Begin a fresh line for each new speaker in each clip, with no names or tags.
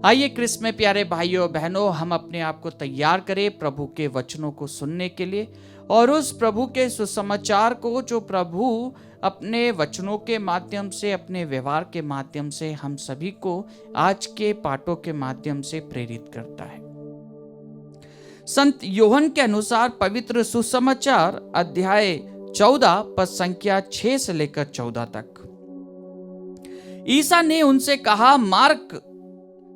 आइए क्रिस्त में प्यारे भाइयों बहनों, हम अपने आप को तैयार करें प्रभु के वचनों को सुनने के लिए और उस प्रभु के सुसमाचार को जो प्रभु अपने वचनों के माध्यम से, अपने व्यवहार के माध्यम से हम सभी को आज के पाठों के माध्यम से प्रेरित करता है। संत यूहन्ना के अनुसार पवित्र सुसमाचार अध्याय 14 पद संख्या 6 से लेकर 14 तक। ईसा ने उनसे कहा, मार्ग,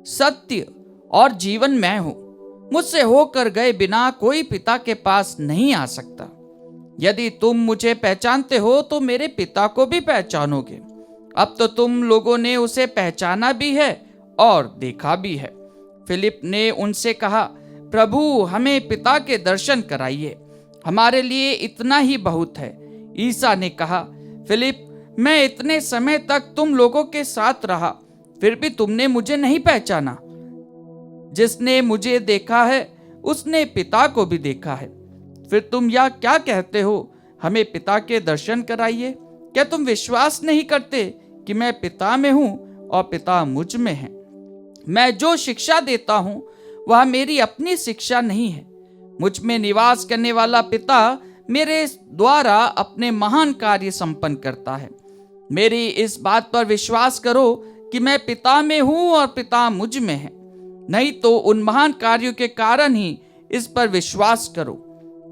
सत्य और जीवन मैं हूं, मुझसे होकर गए बिना कोई पिता के पास नहीं आ सकता। यदि तुम मुझे पहचानते हो तो मेरे पिता को भी पहचानोगे। अब तो तुम लोगों ने उसे पहचाना भी है और देखा भी है। फिलिप ने उनसे कहा, प्रभु हमें पिता के दर्शन कराइए, हमारे लिए इतना ही बहुत है। ईसा ने कहा, फिलिप, मैं इतने समय तक तुम लोगों के साथ रहा, फिर भी तुमने मुझे नहीं पहचाना। जिसने मुझे देखा है उसने पिता को भी देखा है। फिर तुम यह क्या कहते हो, हमें पिता के दर्शन कराइए? क्या तुम विश्वास नहीं करते कि मैं पिता में हूं और पिता मुझ में है? मैं जो शिक्षा देता हूं वह मेरी अपनी शिक्षा नहीं है। मुझ में निवास करने वाला पिता मेरे द्वारा अपने महान कार्य संपन्न करता है। मेरी इस बात पर विश्वास करो कि मैं पिता में हूं और पिता मुझ में है, नहीं तो उन महान कार्यों के कारण ही इस पर विश्वास करो।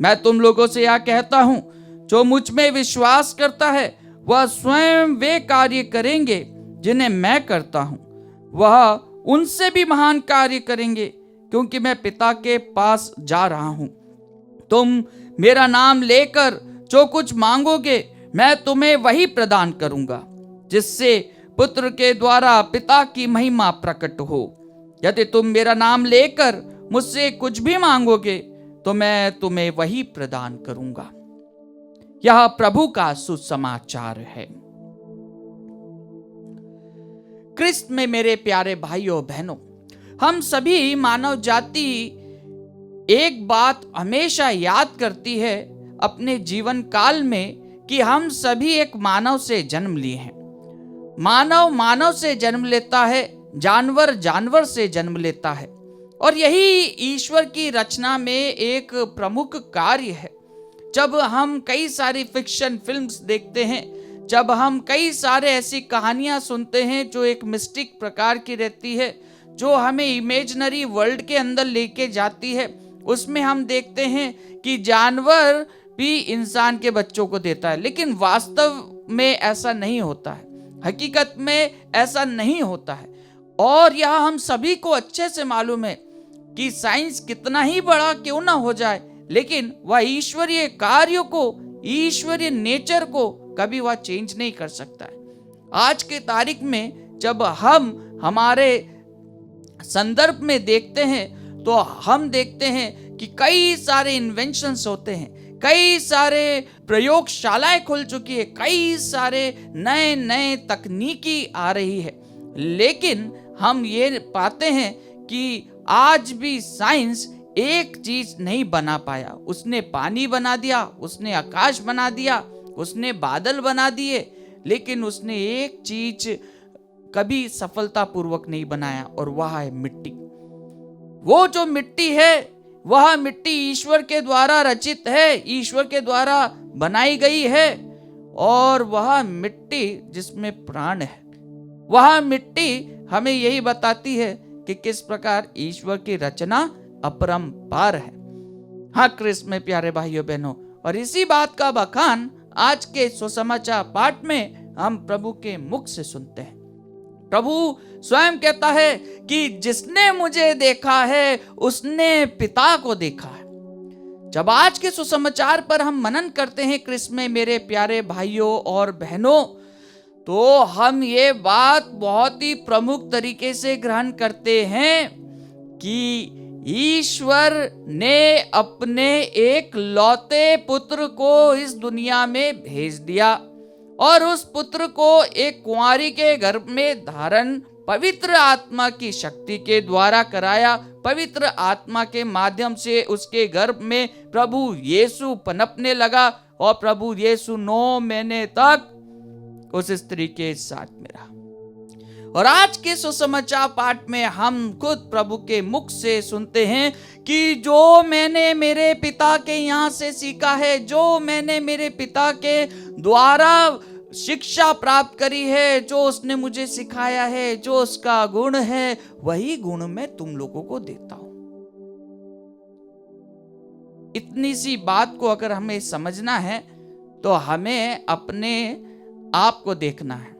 मैं तुम लोगों से यह कहता हूं, जो मुझ में विश्वास करता है वह स्वयं वे कार्य करेंगे जिन्हें मैं करता हूं, वह उनसे भी महान कार्य करेंगे, क्योंकि मैं पिता के पास जा रहा हूं। तुम मेरा नाम लेकर जो कुछ मांगोगे मैं तुम्हें वही प्रदान करूंगा, जिससे पुत्र के द्वारा पिता की महिमा प्रकट हो। यदि तुम मेरा नाम लेकर मुझसे कुछ भी मांगोगे तो मैं तुम्हें वही प्रदान करूंगा। यह प्रभु का सुसमाचार है। क्रिस्त में मेरे प्यारे भाइयों बहनों, हम सभी मानव जाति एक बात हमेशा याद करती है अपने जीवन काल में कि हम सभी एक मानव से जन्म लिए हैं। मानव मानव से जन्म लेता है, जानवर जानवर से जन्म लेता है, और यही ईश्वर की रचना में एक प्रमुख कार्य है। जब हम कई सारी फिक्शन फिल्म्स देखते हैं, जब हम कई सारे ऐसी कहानियां सुनते हैं जो एक मिस्टिक प्रकार की रहती है, जो हमें इमेजिनरी वर्ल्ड के अंदर लेके जाती है, उसमें हम देखते हैं कि जानवर भी इंसान के बच्चों को देता है, लेकिन वास्तव में ऐसा नहीं होता है, हकीकत में ऐसा नहीं होता है। और यह हम सभी को अच्छे से मालूम है कि साइंस कितना ही बड़ा क्यों ना हो जाए, लेकिन वह ईश्वरीय कार्यों को, ईश्वरीय नेचर को कभी वह चेंज नहीं कर सकता है। आज के तारीख में जब हम हमारे संदर्भ में देखते हैं तो हम देखते हैं कि कई सारे इन्वेंशंस होते हैं, कई सारे प्रयोगशालाएं खुल चुकी है, कई सारे नए नए तकनीकी आ रही है, लेकिन हम ये पाते हैं कि आज भी साइंस एक चीज नहीं बना पाया। उसने पानी बना दिया, उसने आकाश बना दिया, उसने बादल बना दिए, लेकिन उसने एक चीज कभी सफलतापूर्वक नहीं बनाया, और वह है मिट्टी। वो जो मिट्टी है वह मिट्टी ईश्वर के द्वारा रचित है, ईश्वर के द्वारा बनाई गई है, और वह मिट्टी जिसमें प्राण है, वह मिट्टी हमें यही बताती है कि किस प्रकार ईश्वर की रचना अपरंपार है। हाँ क्रिस्त में प्यारे भाइयों बहनों, और इसी बात का बखान आज के सुसमाचार पाठ में हम प्रभु के मुख से सुनते हैं। प्रभु स्वयं कहता है कि जिसने मुझे देखा है उसने पिता को देखा है। जब आज के सुसमाचार पर हम मनन करते हैं क्रिस्त में मेरे प्यारे भाइयों और बहनों, तो हम ये बात बहुत ही प्रमुख तरीके से ग्रहण करते हैं कि ईश्वर ने अपने एक लौते पुत्र को इस दुनिया में भेज दिया, और उस पुत्र को एक कुंवारी के गर्भ में धारण पवित्र आत्मा की शक्ति के द्वारा कराया। पवित्र आत्मा के माध्यम से उसके गर्भ में प्रभु यीशु पनपने लगा, और प्रभु यीशु 9 महीने तक उस स्त्री के साथ में रहा। और आज के सुसमाचार पाठ में हम खुद प्रभु के मुख से सुनते हैं कि जो मैंने मेरे पिता के यहाँ से सीखा है, जो मैंने मेरे पिता के द्वारा शिक्षा प्राप्त करी है, जो उसने मुझे सिखाया है, जो उसका गुण है, वही गुण मैं तुम लोगों को देता हूं। इतनी सी बात को अगर हमें समझना है तो हमें अपने आप को देखना है।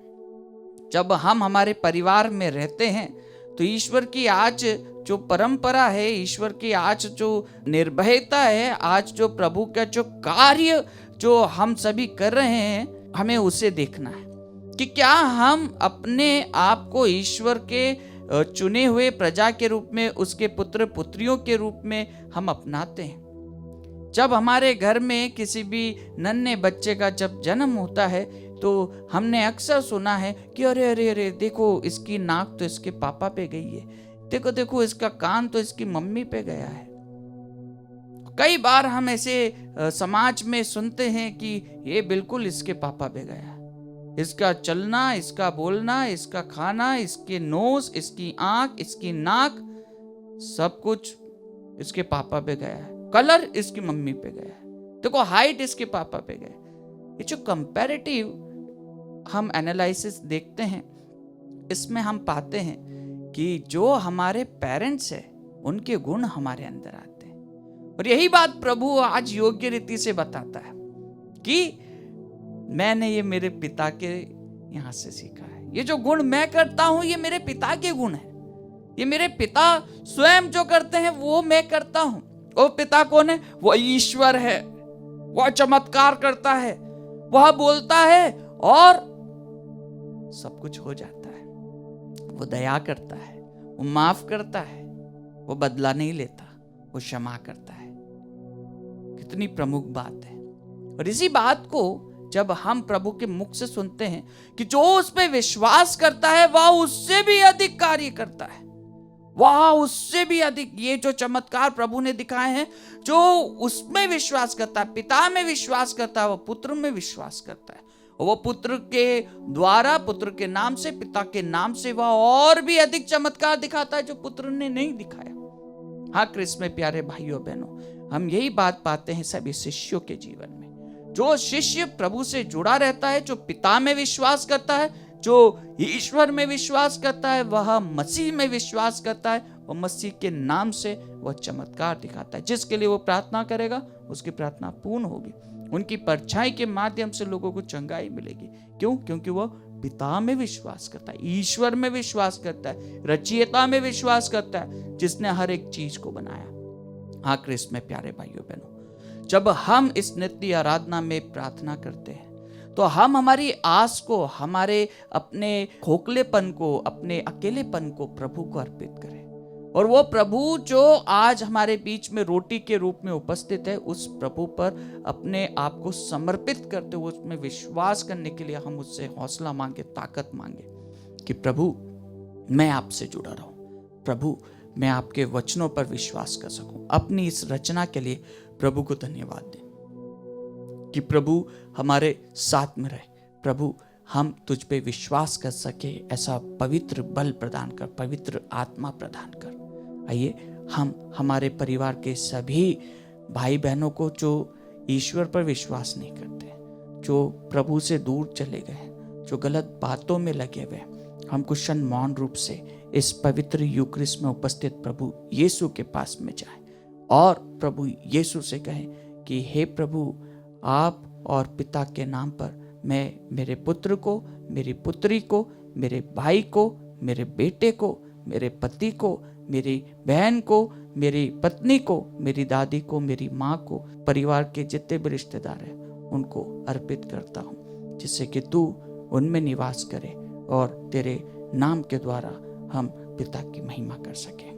जब हम हमारे परिवार में रहते हैं तो ईश्वर की आज जो परंपरा है, ईश्वर की आज जो निर्भयता है, आज जो प्रभु का जो कार्य जो हम सभी कर रहे हैं, हमें उसे देखना है कि क्या हम अपने आप को ईश्वर के चुने हुए प्रजा के रूप में, उसके पुत्र पुत्रियों के रूप में हम अपनाते हैं। जब हमारे घर में किसी भी नन्हे बच्चे का जब जन्म होता है तो हमने अक्सर सुना है कि अरे अरे अरे देखो, इसकी नाक तो इसके पापा पे गई है, देखो देखो इसका कान तो इसकी मम्मी पे गया है। कई बार हम ऐसे समाज में सुनते हैं कि ये बिल्कुल इसके पापा पे गया है, इसका चलना, इसका बोलना, इसका खाना, इसके नोज, इसकी आंख, इसकी नाक, सब कुछ इसके पापा पे गया है। कलर इसकी मम्मी पे गया है, देखो हाइट इसके पापा पे गया है। ये जो कंपैरेटिव हम एनालिसिस देखते हैं, इसमें हम पाते हैं कि जो हमारे पेरेंट्स है उनके गुण हमारे अंदर आते हैं। और यही बात प्रभु आज योग्य रीति से बताता है कि मैंने ये मेरे पिता के यहां से सीखा है। ये जो गुण मैं करता हूं ये मेरे पिता के गुण है। ये मेरे पिता स्वयं जो करते हैं वो मैं करता हूं। वो पिता कौन है? वो ईश्वर है। वह चमत्कार करता है, वह बोलता है और सब कुछ हो जाता है। वो दया करता है, वो माफ करता है, वो बदला नहीं लेता, वो क्षमा करता है। कितनी प्रमुख बात है। और इसी बात को जब हम प्रभु के मुख से सुनते हैं कि जो उस पे विश्वास करता है वह उससे भी अधिक कार्य करता है, वह उससे भी अधिक। ये जो चमत्कार प्रभु ने दिखाए हैं, जो उसमें विश्वास करता है, पिता में विश्वास करता है, वो पुत्र में विश्वास करता है। वो पुत्र के द्वारा, पुत्र के नाम से, पिता के नाम से वह और भी अधिक चमत्कार दिखाता है जो पुत्र ने नहीं दिखाया। हाँ कृष्ण में प्यारे भाइयों बहनों, हम यही बात पाते हैं सभी शिष्यों के जीवन में। जो शिष्य प्रभु से जुड़ा रहता है, जो पिता में विश्वास करता है, जो ईश्वर में विश्वास करता है, वह मसीह में विश्वास करता है, वह मसीह के नाम से वह चमत्कार दिखाता है। जिसके लिए वो प्रार्थना करेगा उसकी प्रार्थना पूर्ण होगी। उनकी परछाई के माध्यम से लोगों को चंगाई मिलेगी। क्यों? क्योंकि वह पिता में विश्वास करता है, ईश्वर में विश्वास करता है, रचयिता में विश्वास करता है, जिसने हर एक चीज को बनाया। हाँ कृष्ण में प्यारे भाइयों बहनों, जब हम इस नित्य आराधना में प्रार्थना करते हैं तो हम हमारी आस को, हमारे अपने खोखलेपन को, अपने अकेलेपन को प्रभु को अर्पित करें। और वो प्रभु जो आज हमारे बीच में रोटी के रूप में उपस्थित है, उस प्रभु पर अपने आप को समर्पित करते हुए उसमें विश्वास करने के लिए हम उससे हौसला मांगे, ताकत मांगे कि प्रभु मैं आपसे जुड़ा रहूं, प्रभु मैं आपके वचनों पर विश्वास कर सकूं। अपनी इस रचना के लिए प्रभु को धन्यवाद दें कि प्रभु हमारे साथ में रहे। प्रभु हम तुझ पे विश्वास कर सके, ऐसा पवित्र बल प्रदान कर, पवित्र आत्मा प्रदान कर। आइए हम हमारे परिवार के सभी भाई बहनों को जो ईश्वर पर विश्वास नहीं करते, जो प्रभु से दूर चले गए, जो गलत बातों में लगे हुए, हम कुशन मौन रूप से इस पवित्र यूक्रिस्ट में उपस्थित प्रभु यीशु के पास में जाएं और प्रभु यीशु से कहें कि हे प्रभु, आप और पिता के नाम पर मैं मेरे पुत्र को, मेरी पुत्री को, मेरे भाई को, मेरे बेटे को, मेरे पति को, मेरी बहन को, मेरी पत्नी को, मेरी दादी को, मेरी माँ को, परिवार के जितने भी रिश्तेदार हैं उनको अर्पित करता हूँ, जिससे कि तू उनमें निवास करे और तेरे नाम के द्वारा हम पिता की महिमा कर सकें।